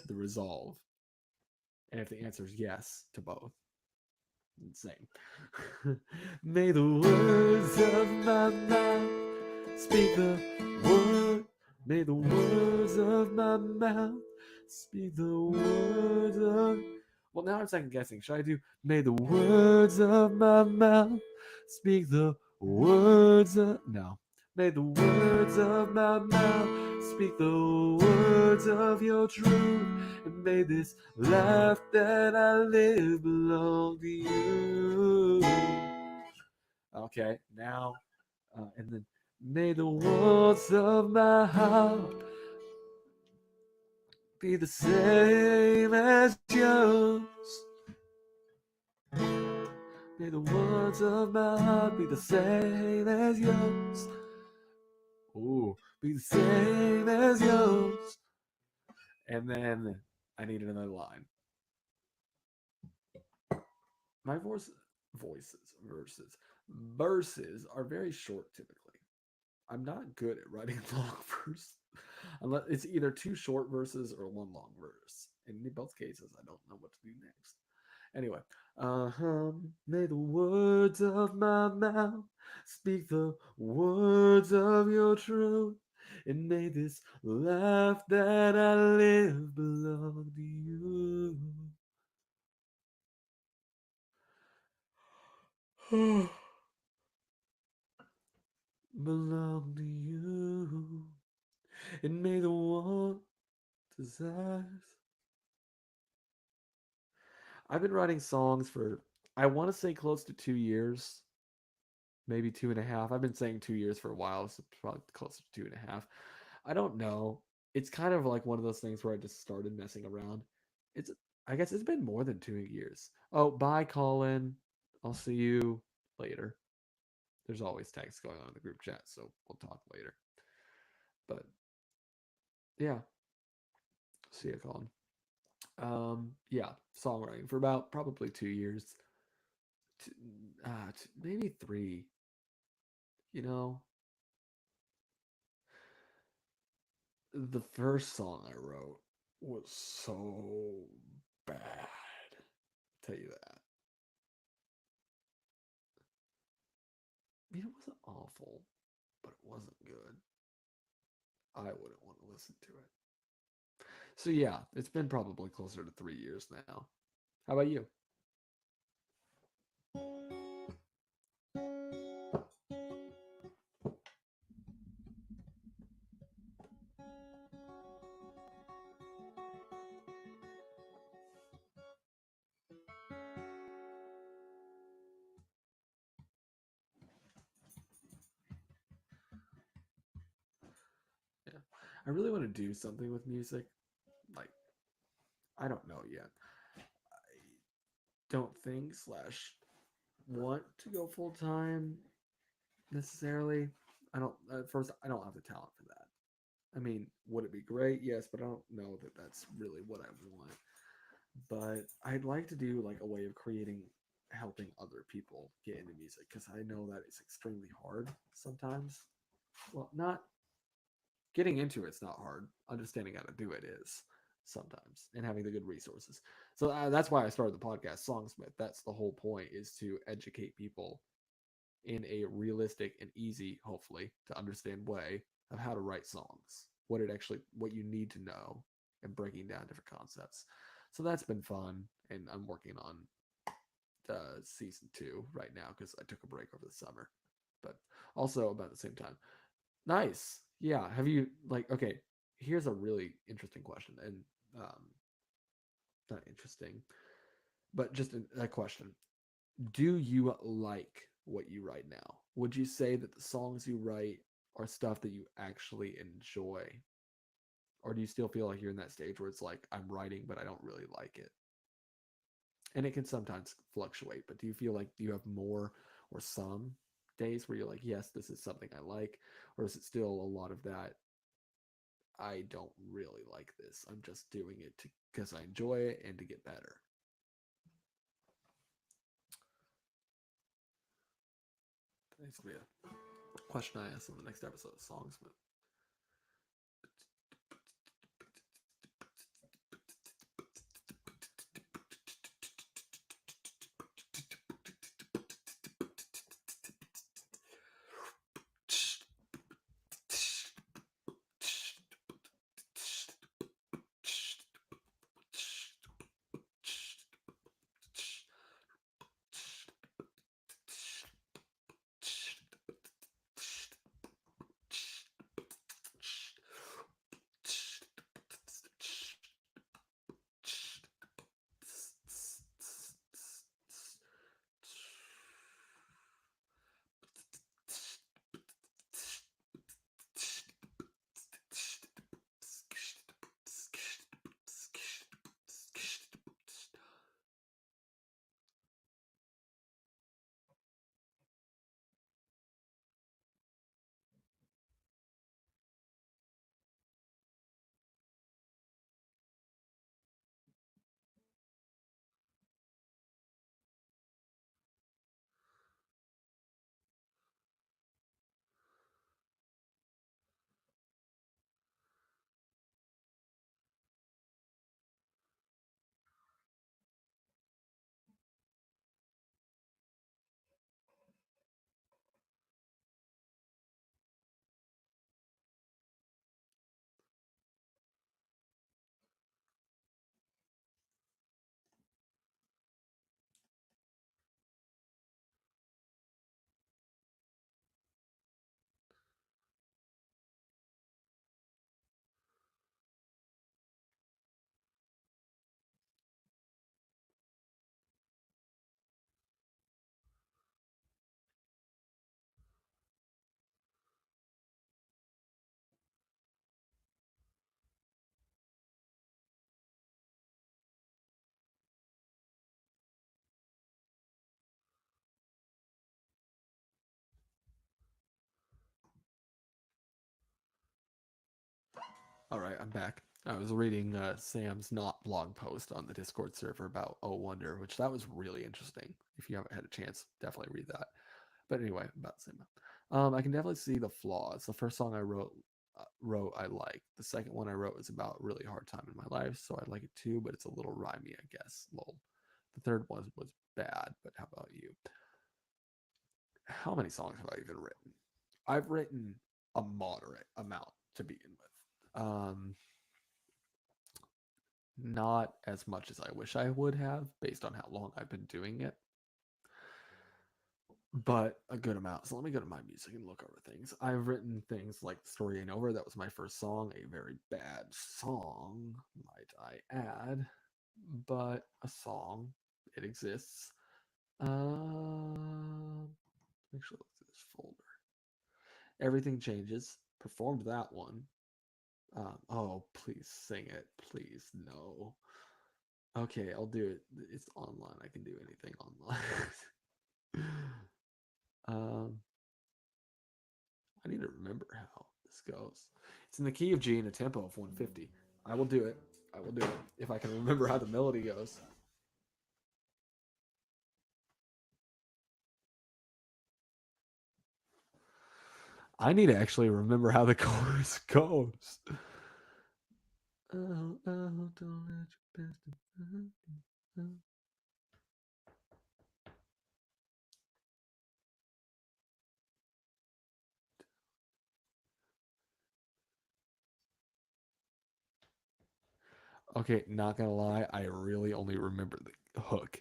resolve? And if the answer is yes to both, same. May the words of my mouth speak the word. May the words of my mouth Speak the words of. Well, now I'm second guessing. Should I do may the words of my mouth speak the words of. No. May the words of my mouth speak the words of your truth. And may this life that I live belong to you. Okay, now, and then may the walls of my heart be the same as yours. May the words of my heart be the same as yours. Ooh, be the same as yours. And then I need another line. My verses are very short typically. I'm not good at writing long verse. Unless it's either two short verses or one long verse. And in both cases, I don't know what to do next. Anyway, may the words of my mouth speak the words of your truth, and may this life that I live belong to you. Belong to you, and may the one desires. I've been writing songs for, I want to say close to 2 years, maybe 2.5. I've been saying 2 years for a while, so probably close to 2.5. I don't know. It's kind of like one of those things where I just started messing around. It's, I guess it's been more than 2 years. Oh, bye, Colin. I'll see you later. There's always texts going on in the group chat, so we'll talk later. But yeah, see you, Colin. Yeah, songwriting for about probably 2 years, maybe 3. You know, the first song I wrote was so bad. I'll tell you that. I mean, it wasn't awful, but it wasn't good. I wouldn't want to listen to it. So yeah, it's been probably closer to 3 years now. How about you? Yeah, I really want to do something with music. Like, I don't know yet. I don't think slash want to go full time necessarily. I don't. At first, I don't have the talent for that. I mean, would it be great? Yes, but I don't know that that's really what I want. But I'd like to do like a way of creating, helping other people get into music because I know that it's extremely hard sometimes. Well, not getting into it's not hard. Understanding how to do it is sometimes, and having the good resources. So that's why I started the podcast, Songsmith. That's the whole point, is to educate people in a realistic and easy, hopefully, to understand way of how to write songs, what you need to know, and breaking down different concepts. So that's been fun, and I'm working on season 2 right now because I took a break over the summer, but also about the same time. Nice, yeah. Have you like okay? Here's a really interesting question, and um, not interesting, but just a question. Do you like what you write now? Would you say that the songs you write are stuff that you actually enjoy? Or do you still feel like you're in that stage where it's like, I'm writing, but I don't really like it? And it can sometimes fluctuate, but do you feel like you have more or some days where you're like, yes, this is something I like? Or is it still a lot of that, I don't really like this. I'm just doing it because I enjoy it and to get better? That needs to be a question I ask in the next episode of Songsmith. All right, I'm back. I was reading Sam's not blog post on the Discord server about Oh Wonder, which that was really interesting. If you haven't had a chance, definitely read that. But anyway, about the same. I can definitely see the flaws. The first song I wrote I liked. The second one I wrote was about a really hard time in my life, so I like it too. But it's a little rhymey, I guess. Lol. The third one was bad. But how about you? How many songs have I even written? I've written a moderate amount to begin with. Not as much as I wish I would have, based on how long I've been doing it, but a good amount. So let me go to my music and look over things. I've written things like "The Story Ain't Over." That was my first song, a very bad song, might I add, but a song. It exists. Make sure I look through this folder. Everything Changes. Performed that one. Oh, please sing it. Please, no. Okay, I'll do it. It's online. I can do anything online. um, I need to remember how this goes. It's in the key of G and a tempo of 150. I will do it. I will do it if I can remember how the melody goes. I need to actually remember how the chorus goes. Oh, oh, don't let your best. Okay, not gonna lie, I really only remember the hook.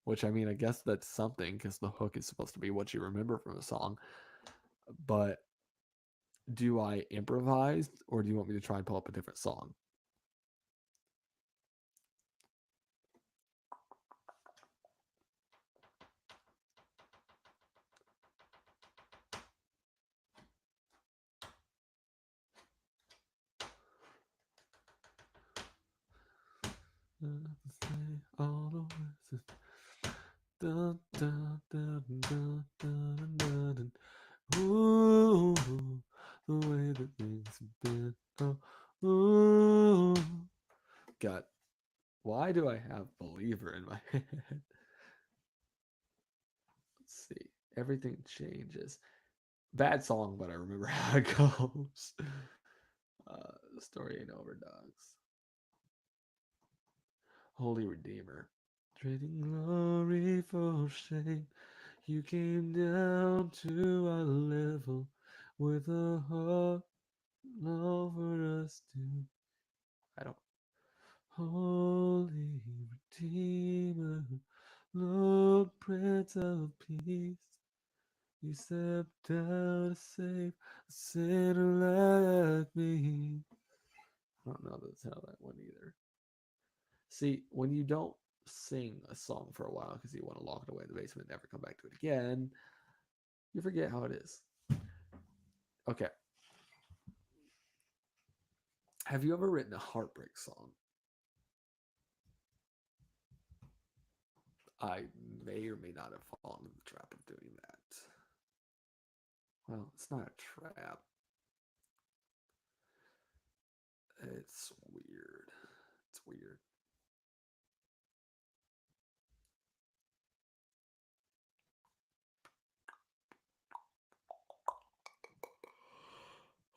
Which I mean, I guess that's something because the hook is supposed to be what you remember from a song. But do I improvise or do you want me to try and pull up a different song? Ooh, the way that things have been. Oh, ooh. God, why do I have Believer in my head? Let's see. Everything changes. Bad song, but I remember how it goes. The story ain't over, dogs. Holy Redeemer. Trading glory for shame. You came down to our level with a heart over us too. I don't. Holy Redeemer, Lord Prince of Peace, you stepped down to save a sinner like me. I don't know that's how that went either. See, when you don't sing a song for a while because you want to lock it away in the basement and never come back to it again, you forget how it is. Okay. Have you ever written a heartbreak song? I may or may not have fallen into the trap of doing that. Well, it's not a trap. It's weird. It's weird.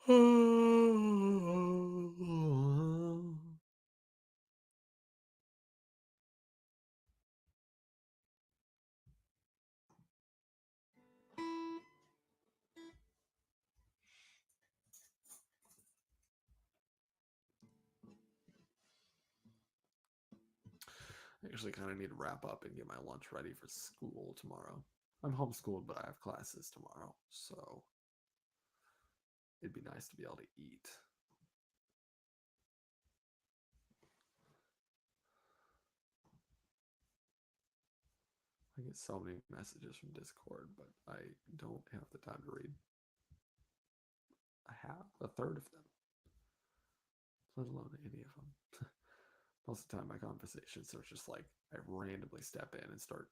I actually kind of need to wrap up and get my lunch ready for school tomorrow. I'm homeschooled, but I have classes tomorrow, so it'd be nice to be able to eat. I get so many messages from Discord, but I don't have the time to read. I have a third of them, let alone any of them. Most of the time, my conversations are just like I randomly step in and start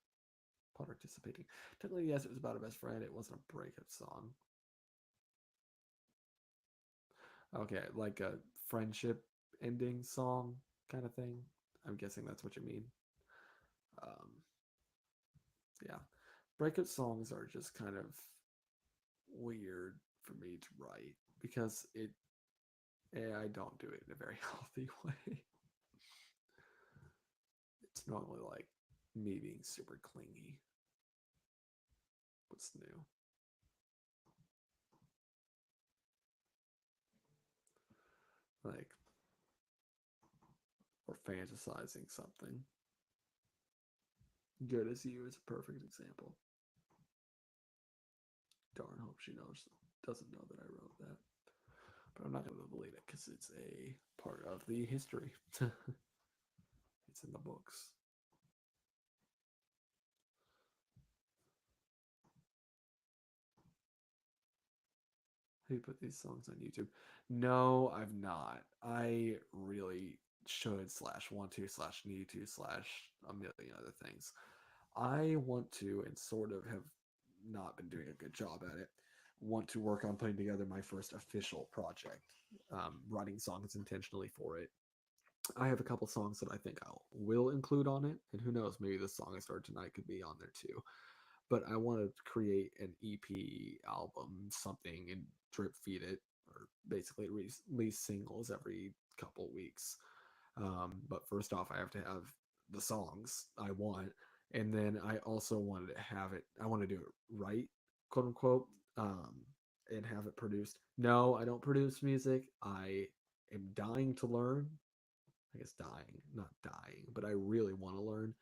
participating. Technically, yes, it was about a best friend. It wasn't a breakup song. Okay, like friendship ending song kind of thing. I'm guessing that's what you mean. Um, yeah, breakup songs are just kind of weird for me to write because I don't do it in a very healthy way. It's normally like me being super clingy. What's new? Like, or fantasizing something. Good as you is a perfect example. Darn, hope she doesn't know that I wrote that. But I'm not going to delete it because it's a part of the history. It's in the books. Have you put these songs on YouTube? No, I've not. I really should slash want to slash need to slash a million other things. I want to and sort of have not been doing a good job at it. Want to work on putting together my first official project, writing songs intentionally for it. I have a couple songs that I think I will include on it, and who knows, maybe the song I started tonight could be on there too. But I want to create an EP album, something, and drip feed it, or basically release singles every couple weeks. But first off, I have to have the songs I want, and then I also wanted to have it. I want to do it right, quote unquote, and have it produced. No, I don't produce music. I am dying to learn. I guess dying, not dying, but I really want to learn.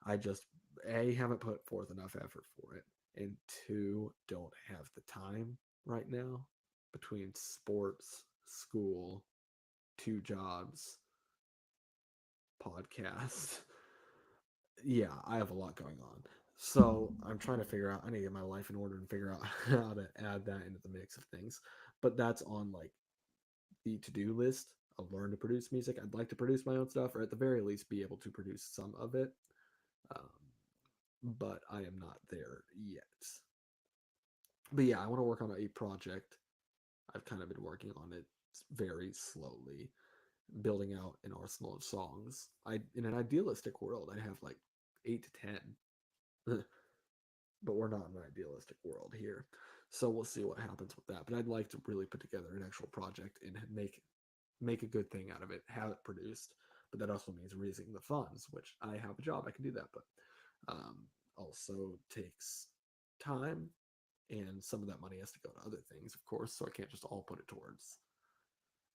I just a haven't put forth enough effort for it, and two don't have the time right now between sports, school, two jobs, podcast. Yeah, I have a lot going on. So I'm trying to figure out. I need to get my life in order and figure out how to add that into the mix of things. But that's on like the to-do list. I'll learn to produce music. I'd like to produce my own stuff, or at the very least, be able to produce some of it. Um, but I am not there yet. But yeah, I want to work on a project. I've kind of been working on it very slowly, building out an arsenal of songs. In an idealistic world, I'd have like 8 to 10, but we're not in an idealistic world here. So we'll see what happens with that. But I'd like to really put together an actual project and make a good thing out of it, have it produced. But that also means raising the funds, which I have a job, I can do that, but also takes time, and some of that money has to go to other things, of course. So I can't just all put it towards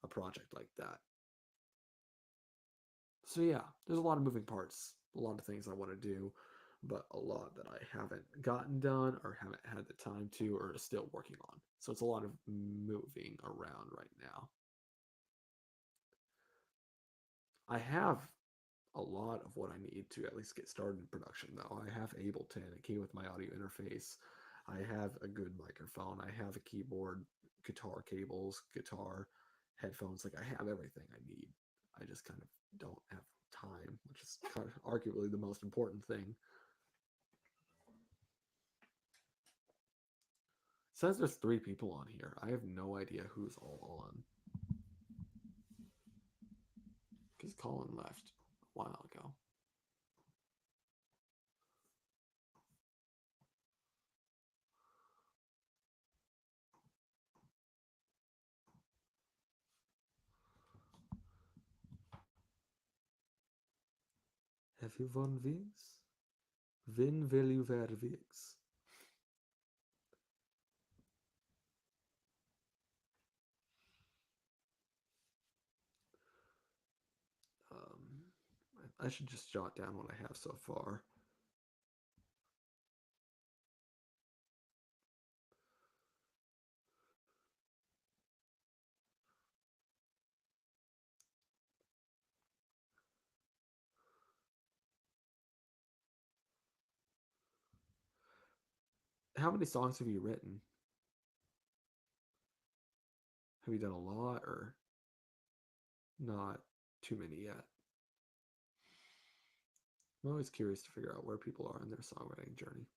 a project like that. So yeah, there's a lot of moving parts, a lot of things I want to do, but a lot that I haven't gotten done or haven't had the time to or are still working on. So it's a lot of moving around right now. I have a lot of what I need to at least get started in production, though. I have Ableton, a key with my audio interface. I have a good microphone. I have a keyboard, guitar cables, guitar, headphones. Like, I have everything I need. I just kind of don't have time, which is kind of arguably the most important thing. It says there's 3 people on here. I have no idea who's all on. Because Colin left a while ago. Have you won Wings? Win will you wear wigs? I should just jot down what I have so far. How many songs have you written? Have you done a lot or not too many yet? I'm always curious to figure out where people are in their songwriting journey.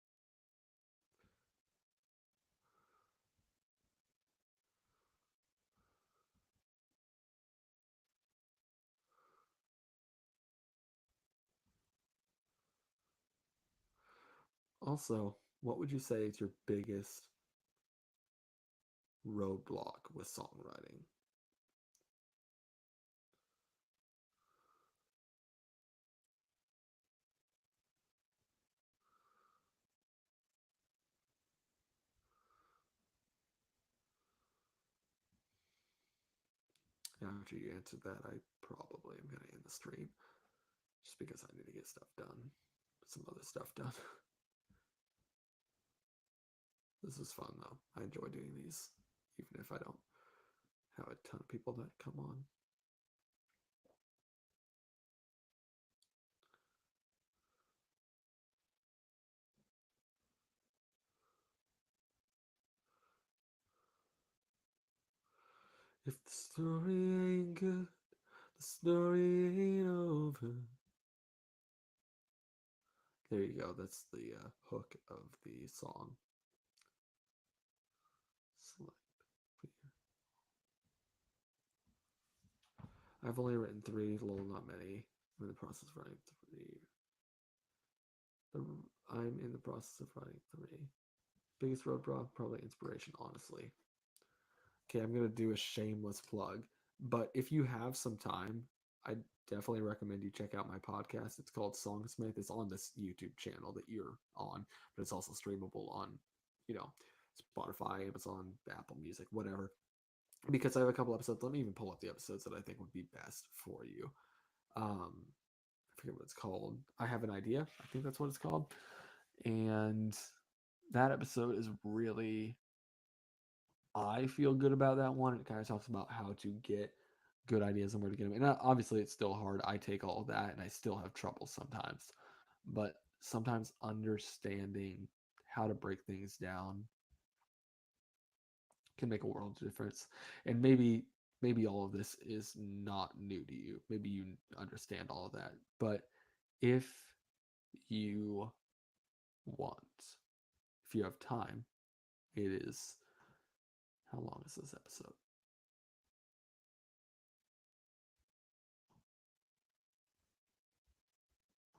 Also, what would you say is your biggest roadblock with songwriting? After you answered that, I probably am going to end the stream just because I need to get stuff done, some other stuff done. This is fun though. I enjoy doing these, even if I don't have a ton of people that come on. If the story ain't good, the story ain't over. There you go. That's the hook of the song. I've only written three, lol, not many. I'm in the process of writing three. I'm in the process of writing three. Biggest roadblock, probably inspiration, honestly. Okay, I'm gonna do a shameless plug, but if you have some time, I definitely recommend you check out my podcast. It's called Songsmith. It's on this YouTube channel that you're on, but it's also streamable on, you know, Spotify, Amazon, Apple Music, whatever. Because I have a couple episodes. Let me even pull up the episodes that I think would be best for you. I forget what it's called. I have an idea. I think that's what it's called. And that episode is really, I feel good about that one. It kind of talks about how to get good ideas and where to get them. And obviously, it's still hard. I take all of that and I still have trouble sometimes. But sometimes understanding how to break things down can make a world of difference. And maybe all of this is not new to you. Maybe you understand all of that. But if you want, if you have time, it is, how long is this episode?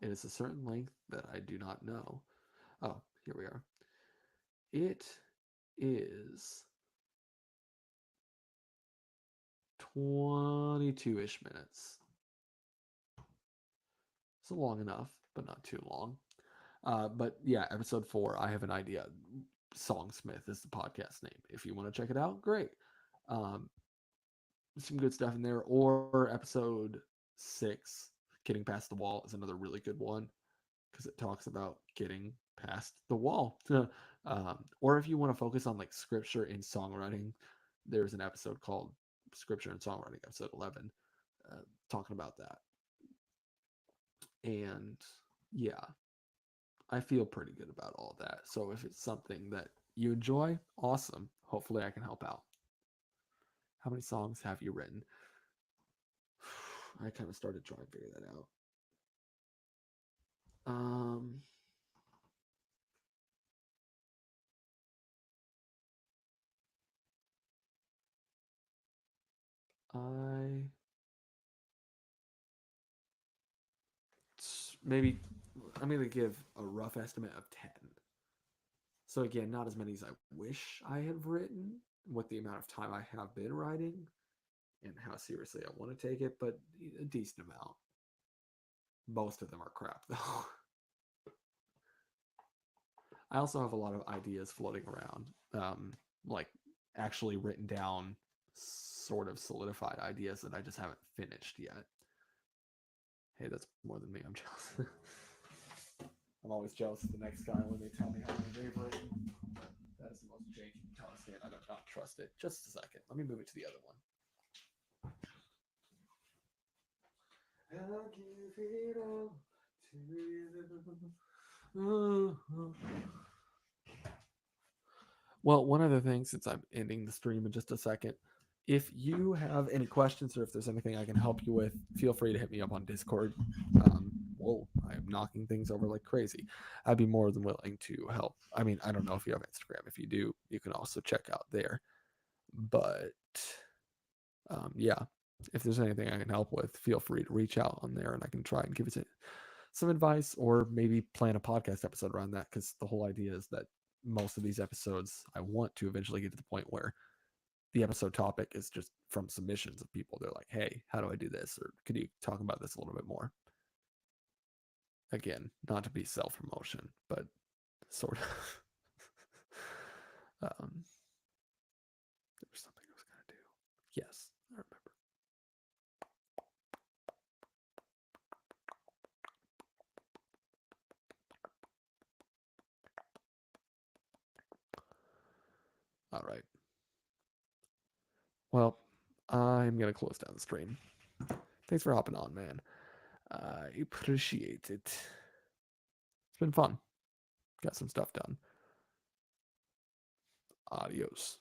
It is a certain length that I do not know. Oh, here we are. It is 22-ish minutes. So long enough, but not too long. But yeah, episode 4, I have an idea. Songsmith is the podcast name. If you want to check it out, great. Um, some good stuff in there. Or episode 6, Getting Past the Wall, is another really good one because it talks about getting past the wall. Or if you want to focus on like scripture in songwriting, there's an episode called Scripture and Songwriting, episode 11, talking about that. And yeah, I feel pretty good about all that. So if it's something that you enjoy, awesome. Hopefully, I can help out. How many songs have you written? I kind of started trying to figure that out. Um, I maybe I'm gonna give a rough estimate of 10. So again, not as many as I wish I have written with the amount of time I have been writing and how seriously I want to take it, but a decent amount. Most of them are crap though. I also have a lot of ideas floating around, like actually written down, sort of solidified ideas that I just haven't finished yet. Hey, that's more than me. I'm jealous. I'm always jealous of the next guy when they tell me how many they've written. That is the most janky task, and I do not trust it. Just a second. Let me move it to the other one. I'll give it all to you. Well, one other thing, since I'm ending the stream in just a second, if you have any questions or if there's anything I can help you with, feel free to hit me up on Discord. Whoa, I am knocking things over like crazy. I'd be more than willing to help. I mean, I don't know if you have Instagram. If you do, you can also check out there. But yeah, if there's anything I can help with, feel free to reach out on there and I can try and give it some advice, or maybe plan a podcast episode around that, because the whole idea is that most of these episodes I want to eventually get to the point where the episode topic is just from submissions of people. They're like, hey, how do I do this? Or could you talk about this a little bit more? Again, not to be self promotion, but sort of. There was something I was going to do. Yes, I remember. All right. Well, I'm going to close down the stream. Thanks for hopping on, man. I appreciate it. It's been fun. Got some stuff done. Adios.